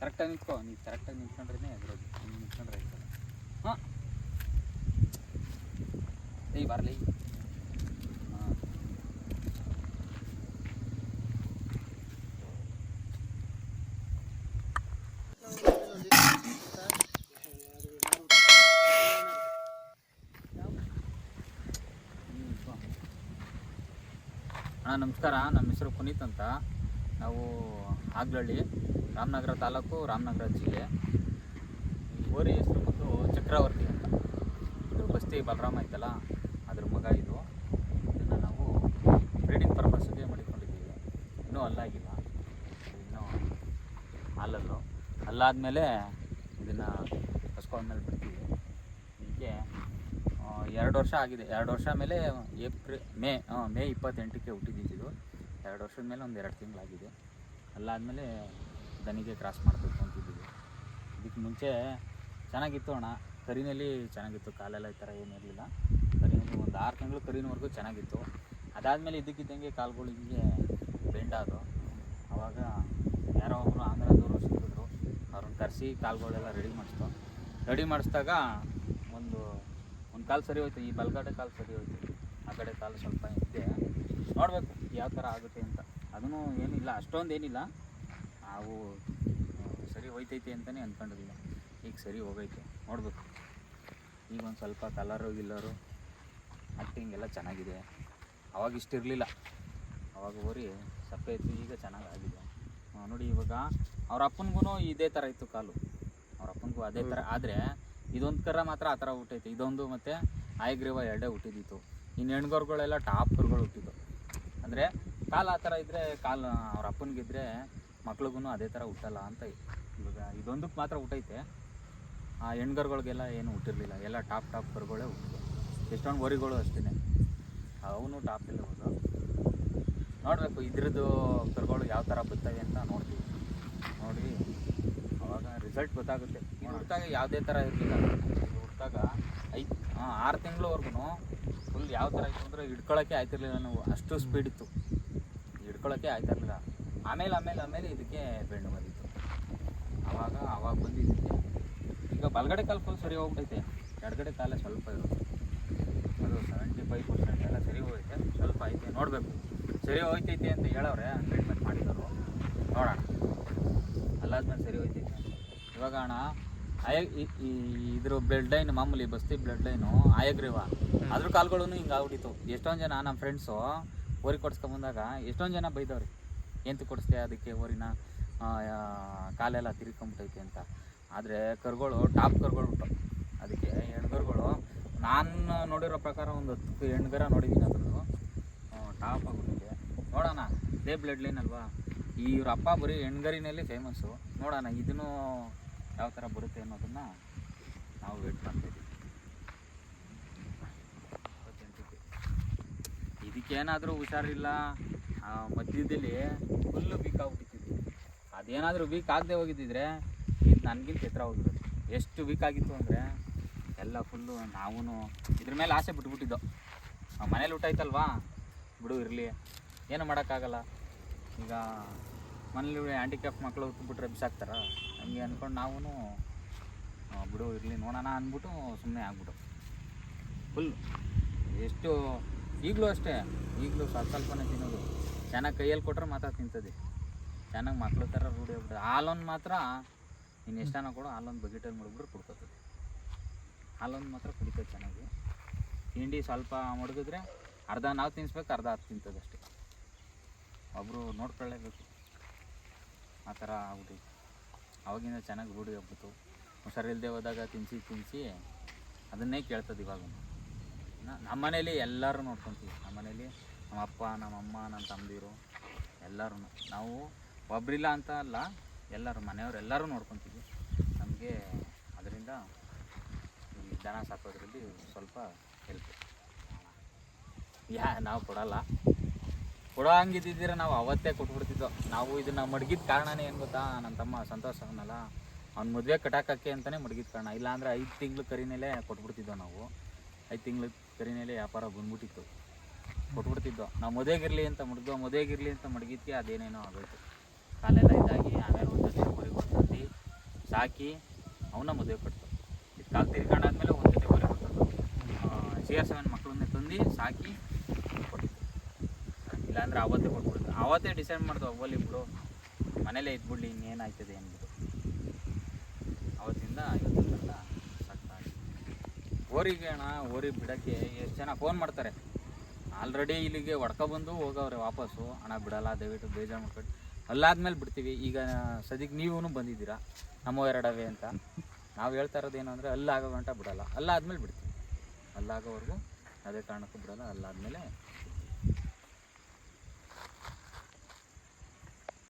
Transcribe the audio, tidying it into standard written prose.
ಕರೆಕ್ಟಾಗಿ ನಿಂತ್ಕೋ, ನೀವು ಕರೆಕ್ಟಾಗಿ ನಿಂತ್ಕೊಂಡ್ರೆ ಎದುರೋದು, ನೀವು ನಿಂತ್ಕೊಂಡ್ರೆ ಆಯ್ತಲ್ಲ. ಹಾಂ ಏಯ್ ಬರಲಿ. ಹಾಂ ಅಣ್ಣ ನಮಸ್ಕಾರ, ನಮ್ಮ ಹೆಸರು ಪುನೀತ್ ಅಂತ. ನಾವು ಆಗ್ಲಹಳ್ಳಿ, ರಾಮನಗರ ತಾಲೂಕು, ರಾಮನಗರ ಜಿಲ್ಲೆ. ಈ ಓರಿ ಹೆಸರು ಬಂದು ಚಕ್ರವರ್ತಿ ಅಂತ. ಇದು ಬಸ್ತಿ ಬಲರಾಮ ಐತಲ್ಲ ಅದ್ರ ಮಗ ಇದು. ಇದನ್ನು ನಾವು ಬ್ರೀಡಿಂಗ್ ಪರ್ಪಸ್ಗೆ ಮಾಡಿಕೊಂಡಿದ್ದೀವಿ. ಇನ್ನೂ ಅಲ್ಲಾಗಿಲ್ಲ, ಇನ್ನೂ ಹಾಲಲ್ಲು. ಅಲ್ಲಾದಮೇಲೆ ಇದನ್ನು ಹಸ್ಕೊಂಡ್ಮೇಲೆ ಬಿಡ್ತೀವಿ. ಹೀಗೆ 2 ವರ್ಷ ಆಗಿದೆ. 2 ವರ್ಷ ಮೇಲೆ ಮೇ 28ಕ್ಕೆ ಹುಟ್ಟಿದ್ದು. 2 ವರ್ಷದ ಮೇಲೆ ಒಂದು 2 ತಿಂಗಳಾಗಿದೆ. ಅಲ್ಲಾದಮೇಲೆ ದನಿಗೆ ಕ್ರಾಸ್ ಮಾಡಬೇಕು ಅಂತಿದ್ದೀವಿ. ಇದಕ್ಕೆ ಮುಂಚೆ ಚೆನ್ನಾಗಿತ್ತು ಅಣ್ಣ, ಕರಿನಲ್ಲಿ ಚೆನ್ನಾಗಿತ್ತು, ಕಾಲೆಲ್ಲ ಈ ಥರ ಏನಿರಲಿಲ್ಲ. ಕರಿನಲ್ಲಿ ಒಂದು 6 ತಿಂಗಳು ಕರಿನವರೆಗೂ ಚೆನ್ನಾಗಿತ್ತು. ಅದಾದಮೇಲೆ ಇದ್ದಕ್ಕಿದ್ದಂಗೆ ಕಾಲುಗಳು ಹಿಂಗೆ ಬೆಂಡಾದವು. ಆವಾಗ ಯಾರೋ ಒಬ್ಬರು ಆಂಧ್ರದವರು ಸಿಕ್ಕಿದ್ರು, ಅವ್ರನ್ನ ಕರೆಸಿ ಕಾಲುಗಳೆಲ್ಲ ರೆಡಿ ಮಾಡಿಸಿದಾಗ ಒಂದು ಕಾಲು ಸರಿ ಹೋಯ್ತು. ಈ ಬಲಗಡೆ ಕಾಲು ಸರಿ ಹೋಯ್ತು, ಆ ಕಡೆ ಕಾಲು ಸ್ವಲ್ಪ ಇದೆ. ನೋಡಬೇಕು ಯಾವ ಥರ ಆಗುತ್ತೆ ಅಂತ. ಅದೂ ಏನಿಲ್ಲ, ಅಷ್ಟೊಂದೇನಿಲ್ಲ. ನಾವು ಸರಿ ಹೋಯ್ತೈತೆ ಅಂತಲೇ ಅಂದ್ಕೊಂಡಿಲ್ಲ. ಈಗ ಸರಿ ಹೋಗೈತೆ, ನೋಡಬೇಕು. ಈಗ ಒಂದು ಸ್ವಲ್ಪ ಕಲರು ಗಿಲ್ಲರು ಆ್ಯಕ್ಟಿಂಗ್ ಎಲ್ಲ ಚೆನ್ನಾಗಿದೆ. ಅವಾಗ ಇಷ್ಟಿರಲಿಲ್ಲ, ಅವಾಗ ಓರಿ ಸಪ್ಪೆ ಇತ್ತು, ಈಗ ಚೆನ್ನಾಗಾಗಿದೆ ನೋಡಿ. ಇವಾಗ ಅವ್ರ ಅಪ್ಪನಿಗೂ ಇದೇ ಥರ ಇತ್ತು ಕಾಲು, ಅವ್ರ ಅಪ್ಪನಿಗೂ ಅದೇ ಥರ. ಆದರೆ ಇದೊಂದು ಕರ ಮಾತ್ರ ಆ ಥರ ಹುಟ್ಟೈತೆ. ಇದೊಂದು ಮತ್ತು ಆಯಗ್ರೀವ 2 ಹುಟ್ಟಿದ್ದಿತ್ತು. ಇನ್ನು ಹೆಣ್ಗರುಗಳೆಲ್ಲ ಟಾಪ್ ಕರುಗಳು ಹುಟ್ಟಿದ್ದು. ಅಂದರೆ ಕಾಲು ಆ ಥರ ಇದ್ದರೆ, ಕಾಲು ಅವ್ರ ಅಪ್ಪನಿಗಿದ್ರೆ ಮಕ್ಳಿಗೂ ಅದೇ ಥರ ಹುಟ್ಟಲ್ಲ ಅಂತ. ಇವಾಗ ಇದೊಂದಕ್ಕೆ ಮಾತ್ರ ಹುಟ್ಟೈತೆ. ಆ ಹೆಣ್ಗರುಗಳಿಗೆಲ್ಲ ಏನು ಹುಟ್ಟಿರಲಿಲ್ಲ, ಎಲ್ಲ ಟಾಪ್ ಕರುಗಳೇ ಹುಟ್ಟಿದ್ದು. ಎಷ್ಟೊಂದು ಓರಿಗಳು ಅಷ್ಟೇ, ಅವನು ಟಾಪಲ್ಲೇ ಹೋದ. ನೋಡಬೇಕು ಇದ್ರದ್ದು ಕರುಗಳು ಯಾವ ಥರ ಬರ್ತವೆ ಅಂತ ನೋಡ್ತೀವಿ. ನೋಡಿ ಅವಾಗ ರಿಸಲ್ಟ್ ಗೊತ್ತಾಗುತ್ತೆ. ಇದು ಹುಟ್ಟಾಗ ಯಾವುದೇ ಥರ ಇರಲಿಲ್ಲ. ಇದು ಹುಟ್ಟಾಗ 6 ತಿಂಗಳವರೆಗೂ ಫುಲ್ ಯಾವ ಥರ ಇತ್ತು ಅಂದರೆ ಹಿಡ್ಕೊಳ್ಳೋಕ್ಕೆ ಆಯ್ತಿರ್ಲಿಲ್ಲ. ನಾವು ಅಷ್ಟು ಸ್ಪೀಡ್ ಇತ್ತು, ಹಿಡ್ಕೊಳ್ಳೋಕ್ಕೆ ಆಯ್ತಿರ್ಲಿಲ್ಲ. ಆಮೇಲೆ ಇದಕ್ಕೆ ಬೆಂಡು ಬಂದಿತ್ತು. ಆವಾಗ ಬಂದಿದ್ದಕ್ಕೆ ಈಗ ಬಲಗಡೆ ಕಾಲು ಫುಲ್ ಸರಿ ಹೋಗ್ಬಿಟ್ಟೈತೆ. ಎಡಗಡೆ ಕಾಲೇ ಸ್ವಲ್ಪ ಇರುತ್ತೆ. ಅದು 75% ಎಲ್ಲ ಸರಿ ಹೋಗೈತೆ, ಸ್ವಲ್ಪ ಐತೆ. ನೋಡಬೇಕು ಸರಿ ಹೋಯ್ತೈತೆ ಅಂತ ಹೇಳವ್ರೆ, ಟ್ರೀಟ್ಮೆಂಟ್ ಮಾಡಿದರು. ನೋಡೋಣ ಅಲ್ಲಾದ್ಮೇಲೆ ಸರಿ ಹೋಯ್ತೈತೆ ಅಂತ. ಇವಾಗ ಅಣ್ಣ ಇದ್ರ ಬ್ಲಡ್ ಲೈನ್ ಮಾಮೂಲಿ ಬಸ್ತಿ ಬ್ಲಡ್ ಲೈನು ಆಯಗ್ರೀವ, ಅದ್ರ ಕಾಲುಗಳೂ ಹಿಂಗೆ ಆಗ್ಬಿಟ್ಟಿತ್ತು. ಎಷ್ಟೊಂದು ಜನ ನಮ್ಮ ಫ್ರೆಂಡ್ಸು ಓರಿ ಕೊಡ್ಸ್ಕೊಂಬಂದಾಗ ಎಷ್ಟೊಂದು ಜನ ಬೈದವ್ರಿ, ಎಂತ ಕೊಡಿಸ್ತೆ ಅದಕ್ಕೆ ಓರಿನ, ಕಾಲೆಲ್ಲ ತಿರ್ಕೊಂಬಿಟ್ಟೈತೆ ಅಂತ. ಆದರೆ ಕರುಗಳು ಟಾಪ್ ಕರುಗಳು ಉಂಟು. ಅದಕ್ಕೆ ಹೆಣ್ಗರುಗಳು ನಾನು ನೋಡಿರೋ ಪ್ರಕಾರ ಒಂದು 10 ಹೆಣ್ಗರ ನೋಡಿದ್ದೀನಿ. ಅದ್ರದ್ದು ಟಾಪ್ ಆಗಿಬಿಟ್ಟಿದೆ. ನೋಡೋಣ, ಇದೇ ಬ್ಲಡ್ ಲೈನ್ ಅಲ್ವಾ. ಇವ್ರ ಅಪ್ಪ ಬರೀ ಹೆಣ್ಗರಿನಲ್ಲಿ ಫೇಮಸ್ಸು. ನೋಡೋಣ ಇದನ್ನು ಯಾವ ಥರ ಬರುತ್ತೆ ಅನ್ನೋದನ್ನು ನಾವು ವೇಟ್ ಮಾಡ್ತಾಯಿದ್ದೀವಿ. 28ಕ್ಕೆ ಇದಕ್ಕೇನಾದರೂ ಹುಷಾರಿಲ್ಲ, ಮಧ್ಯದಲ್ಲಿ ಫುಲ್ಲು ವೀಕ್ ಆಗಿಬಿಟ್ಟಿದ್ದು. ಅದೇನಾದರೂ ವೀಕ್ ಆಗದೆ ಹೋಗಿದ್ದಿದ್ರೆ ಇದು ನನಗಿಂತ ಎತ್ತರ ಹೋಗಿರೋದು. ಎಷ್ಟು ವೀಕ್ ಆಗಿತ್ತು ಅಂದರೆ ಎಲ್ಲ ಫುಲ್ಲು. ನಾವೂ ಇದ್ರ ಮೇಲೆ ಆಸೆ ಬಿಟ್ಬಿಟ್ಟಿದ್ದೋ. ಮನೇಲಿ ಊಟಾಯ್ತಲ್ವಾ, ಬಿಡು ಇರಲಿ, ಏನು ಮಾಡೋಕ್ಕಾಗಲ್ಲ. ಈಗ ಮನೇಲಿ ಹ್ಯಾಂಡಿಕ್ಯಾಪ್ ಮಕ್ಕಳು ಹುಟ್ಟುಬಿಟ್ರೆ ಬಿಸಾಕ್ತಾರ, ಹಂಗೆ ಅಂದ್ಕೊಂಡು ನಾವೂ ಬಿಡು ಇರಲಿ ನೋಡೋಣ ಅಂದ್ಬಿಟ್ಟು ಸುಮ್ಮನೆ ಆಗ್ಬಿಟ್ಟು ಫುಲ್. ಎಷ್ಟು ಈಗಲೂ ಅಷ್ಟೇ, ಈಗಲೂ ಸ್ವಲ್ಪನೇ ತಿನ್ನೋದು. ಚೆನ್ನಾಗಿ ಕೈಯಲ್ಲಿ ಕೊಟ್ಟರೆ ಮಾತ್ರ ತಿಂತದೆ, ಚೆನ್ನಾಗಿ ಮಕ್ಳು ಥರ ರೂಢಿ ಆಗ್ಬಿಟ್ಟು. ಹಾಲೊಂದು ಮಾತ್ರ ಇನ್ನು ಎಷ್ಟನ ಕೊಡು, ಹಾಲೊಂದು ಬಕೆಟಲ್ಲಿ ಮಡಗ್ಬಿಟ್ರೆ ಕುಡ್ಕೋತದೆ. ಹಾಲೊಂದು ಮಾತ್ರ ಕುಡಿತದೆ ಚೆನ್ನಾಗಿ. ತಿಂಡಿ ಸ್ವಲ್ಪ ಮಡಗಿದ್ರೆ ಅರ್ಧ ನಾವು ತಿನ್ನಿಸ್ಬೇಕು, ಅರ್ಧ ಅದು ತಿಂತದೆ ಅಷ್ಟೇ. ಒಬ್ಬರು ನೋಡ್ಕೊಳ್ಳೇಬೇಕು, ಆ ಥರ ಆಗ್ಬಿಟ್ಟು. ಅವಾಗಿಂದ ಚೆನ್ನಾಗಿ ರೂಢಿ ಆಗ್ಬಿಟ್ಟು. ಹುಷಾರಿಲ್ಲದೆ ಹೋದಾಗ ತಿನ್ನಿಸಿ ಅದನ್ನೇ ಕೇಳ್ತದೆ. ಇವಾಗ ನಮ್ಮ ಮನೇಲಿ ಎಲ್ಲರೂ ನೋಡ್ಕೊತೀವಿ. ನಮ್ಮ ಮನೇಲಿ ನಮ್ಮ ಅಪ್ಪ, ನಮ್ಮಮ್ಮ, ನನ್ನ ತಮ್ಮದಿರು ಎಲ್ಲರೂ. ನಾವು ಒಬ್ಬರಿಲ್ಲ ಅಂತ ಅಲ್ಲ, ಎಲ್ಲರೂ ಮನೆಯವ್ರು ಎಲ್ಲರೂ ನೋಡ್ಕೊತೀವಿ. ನಮಗೆ ಅದರಿಂದ ಈ ದನ ಸಾಕೋದ್ರಲ್ಲಿ ಸ್ವಲ್ಪ ಹೆಲ್ಪ್. ನಾವು ಕೊಡೋ ಹಂಗಿದ್ದಿದ್ರೆ ನಾವು ಅವತ್ತೇ ಕೊಟ್ಬಿಡ್ತಿದ್ದೋ. ನಾವು ಇದನ್ನು ಮಡಗಿದ ಕಾರಣನೇ ಏನು ಗೊತ್ತಾ, ನನ್ನ ತಮ್ಮ ಸಂತೋಷ ಅವನಲ್ಲ, ಅವ್ನ ಮದುವೆ ಕಟಾಕಕ್ಕೆ ಅಂತಲೇ ಮಡಗಿದ ಕಾರಣ. ಇಲ್ಲಾಂದರೆ 5 ತಿಂಗಳು ಕರಿನೇಲೆ ಕೊಟ್ಬಿಡ್ತಿದ್ದೋ ನಾವು. 5 ತಿಂಗಳು ಕರಿನೇಲೆ ವ್ಯಾಪಾರ ಬಂದ್ಬಿಟ್ಟಿತ್ತು, ಕೊಟ್ಬಿಡ್ತಿದ್ದೋ. ನಾವು ಮದುವೆಗಿರಲಿ ಅಂತ ಮಡಗಿದ್ಕೆ ಅದೇನೇನೋ ಆಗೋಯ್ತು. ಕಾಲೆಲ್ಲ ಇದಾಗಿ ಆಮೇಲೆ ಒಂದು ಊರಿಗೆ ಸಾಕಿ ಅವನ್ನ ಮದುವೆ ಕೊಡ್ತು. ಇದು ಕಾಲು ತೀರ್ಕೊಂಡಾದ್ಮೇಲೆ ಒಂದು ಜೊತೆ ಹೋರಿ ಕೊಡ್ತದ್ದು. CR7 ಮಕ್ಕಳನ್ನೇ ತಂದು ಸಾಕಿ ಕೊಡ್ತು. ಇಲ್ಲಾಂದ್ರೆ ಅವತ್ತೇ ಕೊಟ್ಬಿಡ್ತು. ಅವತ್ತೇ ಡಿಸೈಡ್ ಮಾಡ್ದು ಹೋಗ್ಲಿ ಬಿಡು ಮನೇಲೇ ಇದ್ಬಿಡ್ಲಿ ಇನ್ನೇನಾಯ್ತದೆ ಅಂದ್ಬಿಟ್ಟು. ಅವತ್ತಿಂದ ಇವತ್ತಿಂದ ಸಾಕ್ತಾಯಿದ್ವಿ. ಓರಿಗೆ ಅಣ್ಣ ಓರಿ ಬಿಡೋಕ್ಕೆ ಎಷ್ಟು ಜನ ಫೋನ್ ಮಾಡ್ತಾರೆ. ಆಲ್ರೆಡಿ ಇಲ್ಲಿಗೆ ಹೊಡ್ಕೊಬಂದು ಹೋಗವ್ರೆ ವಾಪಸ್ಸು. ಹಣ ಬಿಡಲ್ಲ ದಯವಿಟ್ಟು ಬೇಜಾರು ಮಾಡ್ಕೊಂಡು ಅಲ್ಲಾದ್ಮೇಲೆ ಬಿಡ್ತೀವಿ. ಈಗ ಸದ್ಯಕ್ಕೆ ನೀವೂ ಬಂದಿದ್ದೀರಾ ನಮ್ಮ ಎರಡವೇ ಅಂತ. ನಾವು ಹೇಳ್ತಾ ಇರೋದೇನು ಅಂದರೆ ಅಲ್ಲಾಗೋ ಗಂಟ ಬಿಡಲ್ಲ, ಅಲ್ಲಾದ್ಮೇಲೆ ಬಿಡ್ತೀವಿ. ಅಲ್ಲಾಗೋವರೆಗೂ ಅದೇ ಕಾರಣಕ್ಕೂ ಬಿಡಲ್ಲ, ಅಲ್ಲಾದ್ಮೇಲೆ